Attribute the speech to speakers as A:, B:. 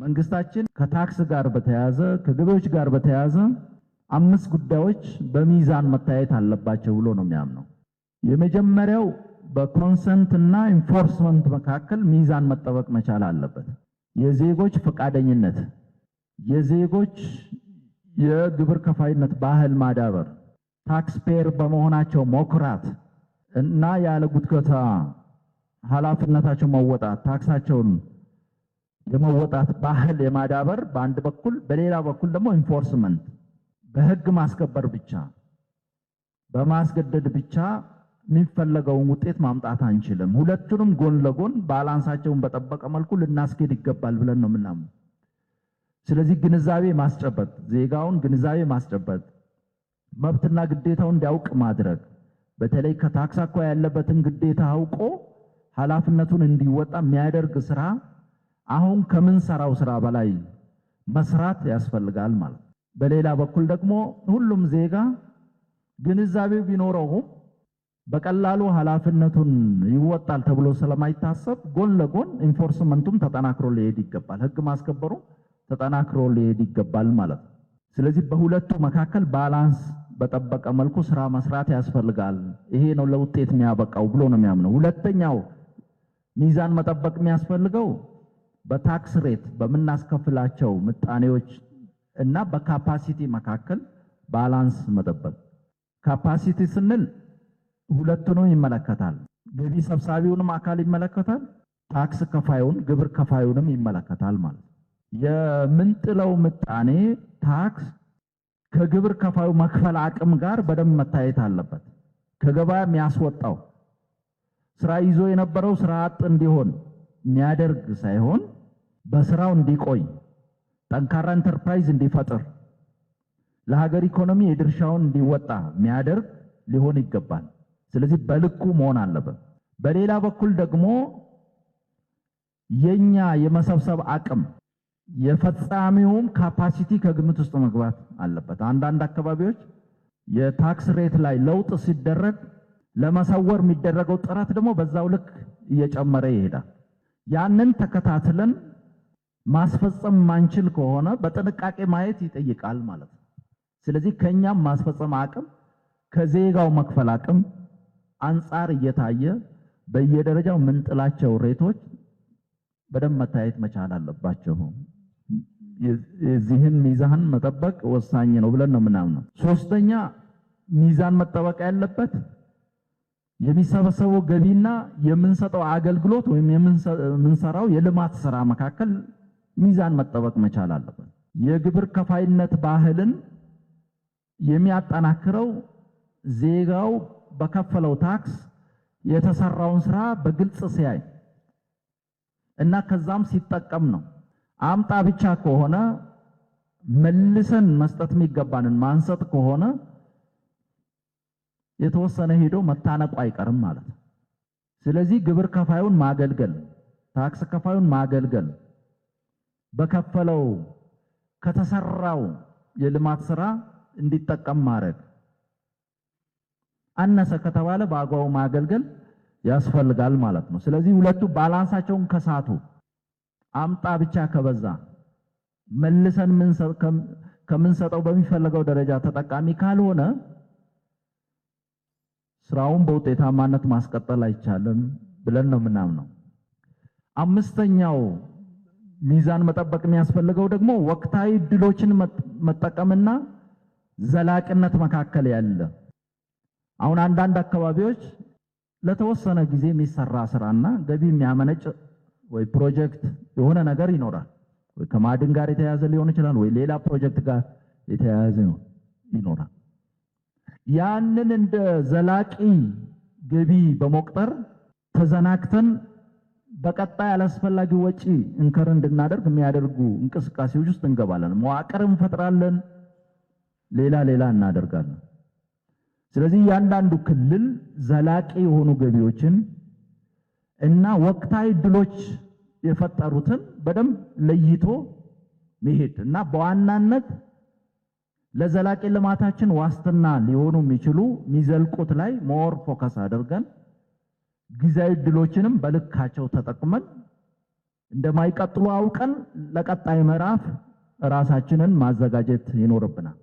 A: መንግስታችን ከታክስ ጋር በተያያዘ ከገቢዎች ጋር በተያያዘ 5 ጉዳዮች በሚዛን መታየት አለባቸው ብሎ ነው የሚያምነው። የመጀመሪያው በኮንሰንት እና ኢንፎርስመንት መካከል ሚዛን መጠበቅ መቻል አለበት። የዜጎች ፈቃደኝነት፣ የዜጎች የግብር ከፋይነት ባህል ማዳበር፣ ታክስ ፔየር በመሆናቸው መኩራት እና ያለ ጉትጎታ ኃላፊነታቸው መወጣት ታክሳቸውን የመወጣት ባህል የማዳበር በአንድ በኩል፣ በሌላ በኩል ደግሞ ኢንፎርስመንት በህግ ማስከበር ብቻ በማስገደድ ብቻ የሚፈለገውን ውጤት ማምጣት አንችልም። ሁለቱንም ጎን ለጎን ባላንሳቸውን በጠበቀ መልኩ ልናስኬድ ይገባል ብለን ነው የምናምነው። ስለዚህ ግንዛቤ ማስጨበጥ፣ ዜጋውን ግንዛቤ ማስጨበጥ፣ መብትና ግዴታውን እንዲያውቅ ማድረግ፣ በተለይ ከታክስ አኳያ ያለበትን ግዴታ አውቆ ኃላፊነቱን እንዲወጣ የሚያደርግ ስራ አሁን ከምንሰራው ስራ በላይ መስራት ያስፈልጋል ማለት። በሌላ በኩል ደግሞ ሁሉም ዜጋ ግንዛቤው ቢኖረውም በቀላሉ ኃላፊነቱን ይወጣል ተብሎ ስለማይታሰብ ጎን ለጎን ኢንፎርስመንቱም ተጠናክሮ ሊሄድ ይገባል፣ ህግ ማስከበሩ ተጠናክሮ ሊሄድ ይገባል ማለት ነው። ስለዚህ በሁለቱ መካከል ባላንስ በጠበቀ መልኩ ስራ መስራት ያስፈልጋል። ይሄ ነው ለውጤት የሚያበቃው ብሎ ነው የሚያምነው። ሁለተኛው ሚዛን መጠበቅ የሚያስፈልገው በታክስ ሬት በምናስከፍላቸው ምጣኔዎች እና በካፓሲቲ መካከል ባላንስ መጠበቅ። ካፓሲቲ ስንል ሁለቱንም ይመለከታል። ገቢ ሰብሳቢውንም አካል ይመለከታል፣ ታክስ ከፋዩን ግብር ከፋዩንም ይመለከታል ማለት ነው። የምንጥለው ምጣኔ ታክስ ከግብር ከፋዩ መክፈል አቅም ጋር በደንብ መታየት አለበት። ከገበያ የሚያስወጣው ስራ ይዞ የነበረው ስራ አጥ እንዲሆን የሚያደርግ ሳይሆን በስራው እንዲቆይ ጠንካራ ኢንተርፕራይዝ እንዲፈጥር ለሀገር ኢኮኖሚ የድርሻውን እንዲወጣ የሚያደርግ ሊሆን ይገባል። ስለዚህ በልኩ መሆን አለበት። በሌላ በኩል ደግሞ የኛ የመሰብሰብ አቅም የፈጻሚውም ካፓሲቲ ከግምት ውስጥ መግባት አለበት። አንዳንድ አካባቢዎች የታክስ ሬት ላይ ለውጥ ሲደረግ ለመሰወር የሚደረገው ጥረት ደግሞ በዛው ልክ እየጨመረ ይሄዳል። ያንን ተከታትለን ማስፈጸም ማንችል ከሆነ በጥንቃቄ ማየት ይጠይቃል ማለት ነው። ስለዚህ ከኛም ማስፈጸም አቅም ከዜጋው መክፈል አቅም አንጻር እየታየ በየደረጃው ምንጥላቸው ሬቶች በደንብ መታየት መቻል አለባቸው። የዚህን ሚዛን መጠበቅ ወሳኝ ነው ብለን ነው የምናምነው። ሶስተኛ ሚዛን መጠበቅ ያለበት የሚሰበሰበው ገቢና የምንሰጠው አገልግሎት ወይም የምንሰራው የልማት ስራ መካከል ሚዛን መጠበቅ መቻል አለበት። የግብር ከፋይነት ባህልን የሚያጠናክረው ዜጋው በከፈለው ታክስ የተሰራውን ስራ በግልጽ ሲያይ እና ከዛም ሲጠቀም ነው። አምጣ ብቻ ከሆነ መልሰን መስጠት የሚገባንን ማንሰጥ ከሆነ የተወሰነ ሄዶ መታነቁ አይቀርም ማለት ነው። ስለዚህ ግብር ከፋዩን ማገልገል፣ ታክስ ከፋዩን ማገልገል፣ በከፈለው ከተሰራው የልማት ስራ እንዲጠቀም ማድረግ፣ አነሰ ከተባለ በአግባቡ ማገልገል ያስፈልጋል ማለት ነው። ስለዚህ ሁለቱ ባላንሳቸውን ከሳቱ አምጣ ብቻ ከበዛ መልሰን ከምንሰጠው በሚፈለገው ደረጃ ተጠቃሚ ካልሆነ ስራውን በውጤታማነት ማስቀጠል አይቻልም ብለን ነው የምናምነው። አምስተኛው ሚዛን መጠበቅ የሚያስፈልገው ደግሞ ወቅታዊ እድሎችን መጠቀምና ዘላቂነት መካከል ያለ አሁን አንዳንድ አካባቢዎች ለተወሰነ ጊዜ የሚሰራ ስራና ገቢ የሚያመነጭ ወይ ፕሮጀክት የሆነ ነገር ይኖራል። ወይ ከማዕድን ጋር የተያያዘ ሊሆን ይችላል፣ ወይ ሌላ ፕሮጀክት ጋር የተያያዘ ይኖራል። ያንን እንደ ዘላቂ ገቢ በመቁጠር ተዘናክተን በቀጣይ አላስፈላጊ ወጪ እንከር እንድናደርግ የሚያደርጉ እንቅስቃሴዎች ውስጥ እንገባለን። መዋቅር እንፈጥራለን፣ ሌላ እናደርጋለን። ስለዚህ ያንዳንዱ ክልል ዘላቂ የሆኑ ገቢዎችን እና ወቅታዊ ድሎች የፈጠሩትን በደንብ ለይቶ መሄድ እና በዋናነት ለዘላቂ ልማታችን ዋስትና ሊሆኑ የሚችሉ ሚዘልቁት ላይ ሞር ፎከስ አድርገን ጊዜያዊ ድሎችንም በልካቸው ተጠቅመን እንደማይቀጥሉ አውቀን ለቀጣይ ምዕራፍ ራሳችንን ማዘጋጀት ይኖርብናል።